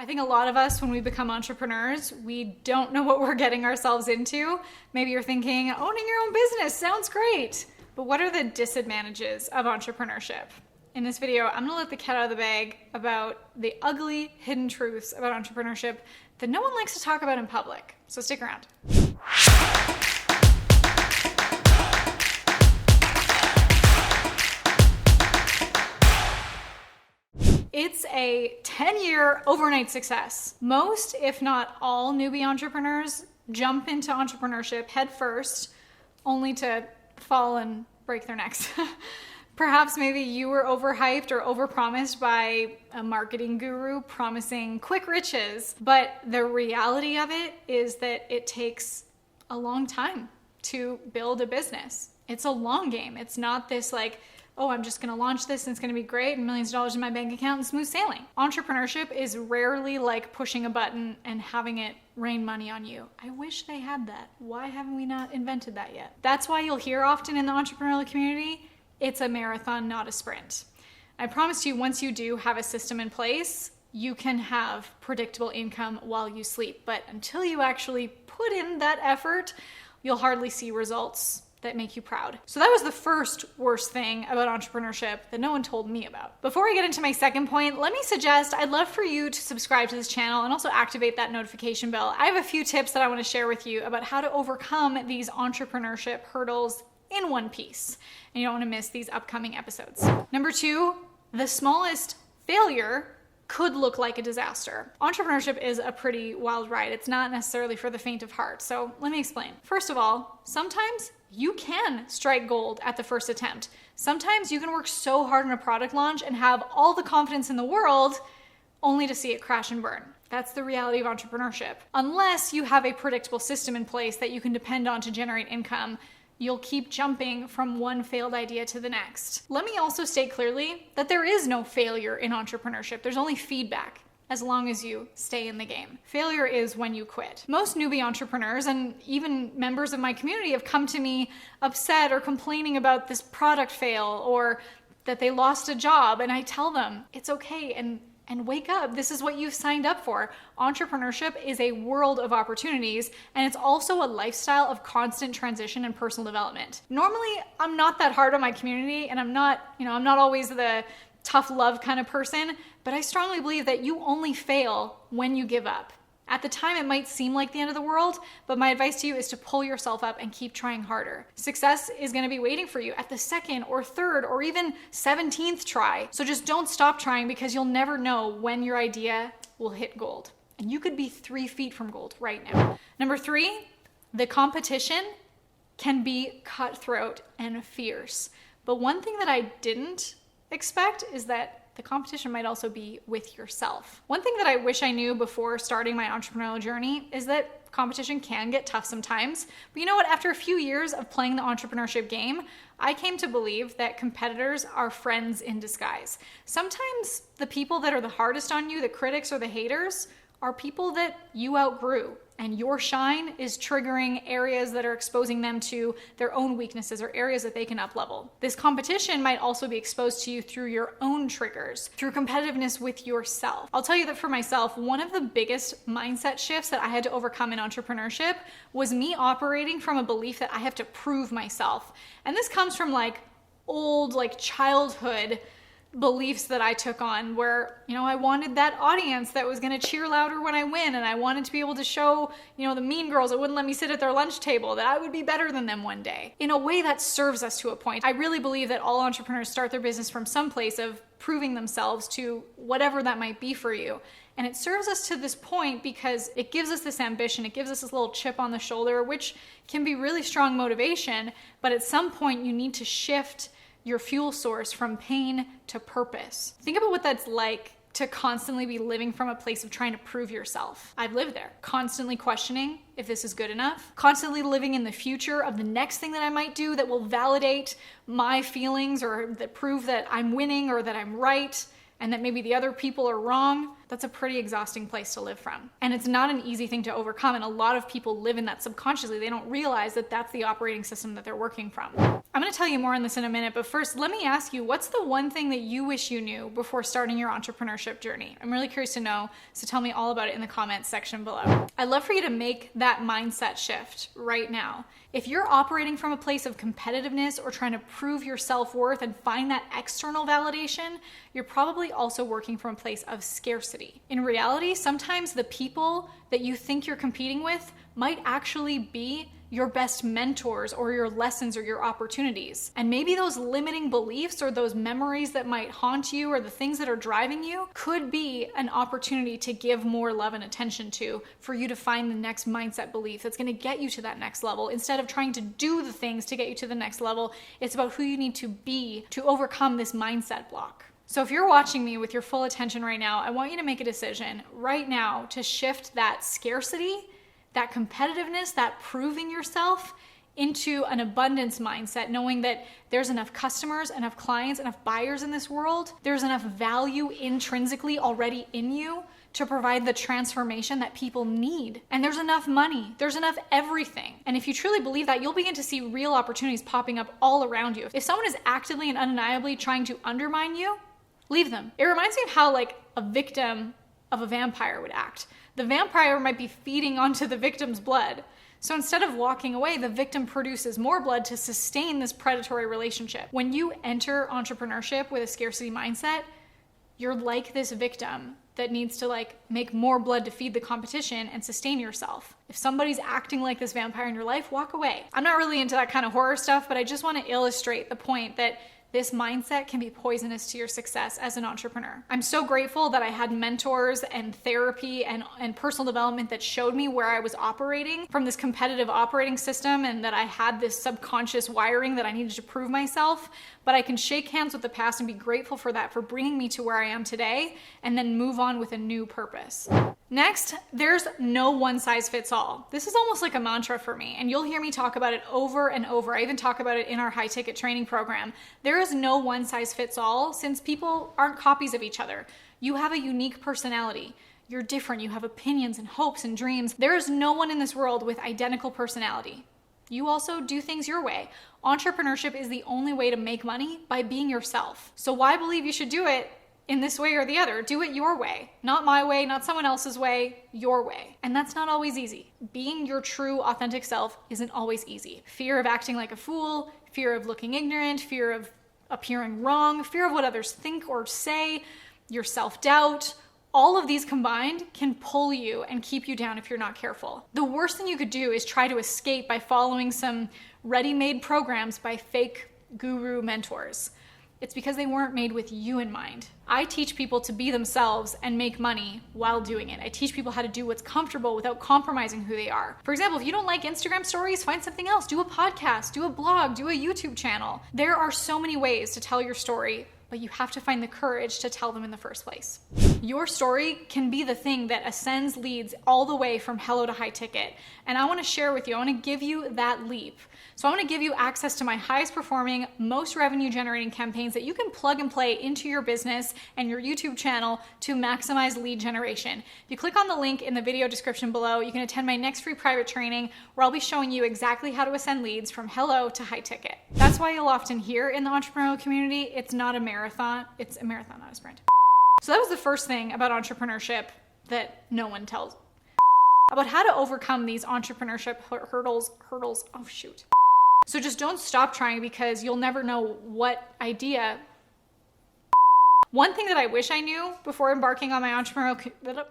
I think a lot of us, when we become entrepreneurs, we don't know what we're getting ourselves into. Maybe you're thinking, owning your own business sounds great, but what are the disadvantages of entrepreneurship? In this video, I'm gonna let the cat out of the bag about the ugly hidden truths about entrepreneurship that no one likes to talk about in public. So stick around. It's a 10-year overnight success. Most, if not all, newbie entrepreneurs jump into entrepreneurship head first, only to fall and break their necks. Perhaps maybe you were overhyped or overpromised by a marketing guru promising quick riches, but the reality of it is that it takes a long time to build a business. It's a long game. It's not this like, oh, I'm just gonna launch this and it's gonna be great and millions of dollars in my bank account and smooth sailing. Entrepreneurship is rarely like pushing a button and having it rain money on you. I wish they had that. Why haven't we not invented that yet? That's why you'll hear often in the entrepreneurial community, it's a marathon, not a sprint. I promise you, once you do have a system in place, you can have predictable income while you sleep. But until you actually put in that effort, you'll hardly see results that make you proud. So that was the first worst thing about entrepreneurship that no one told me about. Before I get into my second point, let me suggest I'd love for you to subscribe to this channel and also activate that notification bell. I have a few tips that I want to share with you about how to overcome these entrepreneurship hurdles in one piece. And you don't want to miss these upcoming episodes. Number 2, the smallest failure could look like a disaster. Entrepreneurship is a pretty wild ride. It's not necessarily for the faint of heart. So let me explain. First of all, sometimes you can strike gold at the first attempt. Sometimes you can work so hard on a product launch and have all the confidence in the world only to see it crash and burn. That's the reality of entrepreneurship. Unless you have a predictable system in place that you can depend on to generate income, you'll keep jumping from one failed idea to the next. Let me also state clearly that there is no failure in entrepreneurship. There's only feedback as long as you stay in the game. Failure is when you quit. Most newbie entrepreneurs and even members of my community have come to me upset or complaining about this product fail or that they lost a job, and I tell them it's okay and wake up. This is what you've signed up for. Entrepreneurship is a world of opportunities, and it's also a lifestyle of constant transition and personal development. Normally, I'm not that hard on my community, and I'm not always the tough love kind of person, but I strongly believe that you only fail when you give up. At the time, it might seem like the end of the world, but my advice to you is to pull yourself up and keep trying harder. Success is going to be waiting for you at the second or third or even 17th try. So just don't stop trying, because you'll never know when your idea will hit gold. And you could be 3 feet from gold right now. Number 3, the competition can be cutthroat and fierce. But one thing that I didn't expect is that the competition might also be with yourself. One thing that I wish I knew before starting my entrepreneurial journey is that competition can get tough sometimes. But you know what? After a few years of playing the entrepreneurship game, I came to believe that competitors are friends in disguise. Sometimes the people that are the hardest on you, the critics or the haters, are people that you outgrew, and your shine is triggering areas that are exposing them to their own weaknesses or areas that they can up-level. This competition might also be exposed to you through your own triggers, through competitiveness with yourself. I'll tell you that for myself, one of the biggest mindset shifts that I had to overcome in entrepreneurship was me operating from a belief that I have to prove myself. And this comes from old childhood beliefs that I took on where, I wanted that audience that was going to cheer louder when I win, and I wanted to be able to show, the mean girls that wouldn't let me sit at their lunch table that I would be better than them one day. In a way, that serves us to a point. I really believe that all entrepreneurs start their business from some place of proving themselves to whatever that might be for you. And it serves us to this point because it gives us this ambition, it gives us this little chip on the shoulder, which can be really strong motivation, but at some point you need to shift your fuel source from pain to purpose. Think about what that's like to constantly be living from a place of trying to prove yourself. I've lived there, constantly questioning if this is good enough, constantly living in the future of the next thing that I might do that will validate my feelings or that prove that I'm winning or that I'm right and that maybe the other people are wrong. That's a pretty exhausting place to live from. And it's not an easy thing to overcome. And a lot of people live in that subconsciously. They don't realize that that's the operating system that they're working from. I'm going to tell you more on this in a minute, but first, let me ask you, what's the one thing that you wish you knew before starting your entrepreneurship journey? I'm really curious to know, so tell me all about it in the comments section below. I'd love for you to make that mindset shift right now. If you're operating from a place of competitiveness or trying to prove your self-worth and find that external validation, you're probably also working from a place of scarcity. In reality, sometimes the people that you think you're competing with might actually be your best mentors or your lessons or your opportunities. And maybe those limiting beliefs or those memories that might haunt you or the things that are driving you could be an opportunity to give more love and attention to, for you to find the next mindset belief that's going to get you to that next level. Instead of trying to do the things to get you to the next level, it's about who you need to be to overcome this mindset block. So if you're watching me with your full attention right now, I want you to make a decision right now to shift that scarcity, that competitiveness, that proving yourself, into an abundance mindset, knowing that there's enough customers, enough clients, enough buyers in this world. There's enough value intrinsically already in you to provide the transformation that people need. And there's enough money, there's enough everything. And if you truly believe that, you'll begin to see real opportunities popping up all around you. If someone is actively and undeniably trying to undermine you, leave them. It reminds me of how like a victim of a vampire would act. The vampire might be feeding onto the victim's blood. So instead of walking away, the victim produces more blood to sustain this predatory relationship. When you enter entrepreneurship with a scarcity mindset, you're like this victim that needs to like make more blood to feed the competition and sustain yourself. If somebody's acting like this vampire in your life, walk away. I'm not really into that kind of horror stuff, but I just want to illustrate the point that this mindset can be poisonous to your success as an entrepreneur. I'm so grateful that I had mentors and therapy and personal development that showed me where I was operating from this competitive operating system, and that I had this subconscious wiring that I needed to prove myself. But I can shake hands with the past and be grateful for that, for bringing me to where I am today, and then move on with a new purpose. Next, there's no one size fits all. This is almost like a mantra for me, and you'll hear me talk about it over and over. I even talk about it in our high ticket training program. There is no one size fits all, since people aren't copies of each other. You have a unique personality. You're different. You have opinions and hopes and dreams. There is no one in this world with identical personality. You also do things your way. Entrepreneurship is the only way to make money, by being yourself. So why believe you should do it in this way or the other? Do it your way. Not my way, not someone else's way, your way. And that's not always easy. Being your true, authentic self isn't always easy. Fear of acting like a fool, fear of looking ignorant, fear of appearing wrong, fear of what others think or say, your self-doubt, all of these combined can pull you and keep you down if you're not careful. The worst thing you could do is try to escape by following some ready-made programs by fake guru mentors. It's because they weren't made with you in mind. I teach people to be themselves and make money while doing it. I teach people how to do what's comfortable without compromising who they are. For example, if you don't like Instagram stories, find something else. Do a podcast, do a blog, do a YouTube channel. There are so many ways to tell your story, but you have to find the courage to tell them in the first place. Your story can be the thing that ascends leads all the way from hello to high ticket. And I want to share with you, I want to give you that leap. So I want to give you access to my highest performing, most revenue generating campaigns that you can plug and play into your business and your YouTube channel to maximize lead generation. If you click on the link in the video description below, you can attend my next free private training where I'll be showing you exactly how to ascend leads from hello to high ticket. That's why you'll often hear in the entrepreneurial community, it's not a marathon, it's a marathon, not a sprint. So that was the first thing about entrepreneurship that no one tells. About how to overcome these entrepreneurship hurdles, oh shoot. So just don't stop trying, because you'll never know what idea. One thing that I wish I knew before embarking on my entrepreneurial,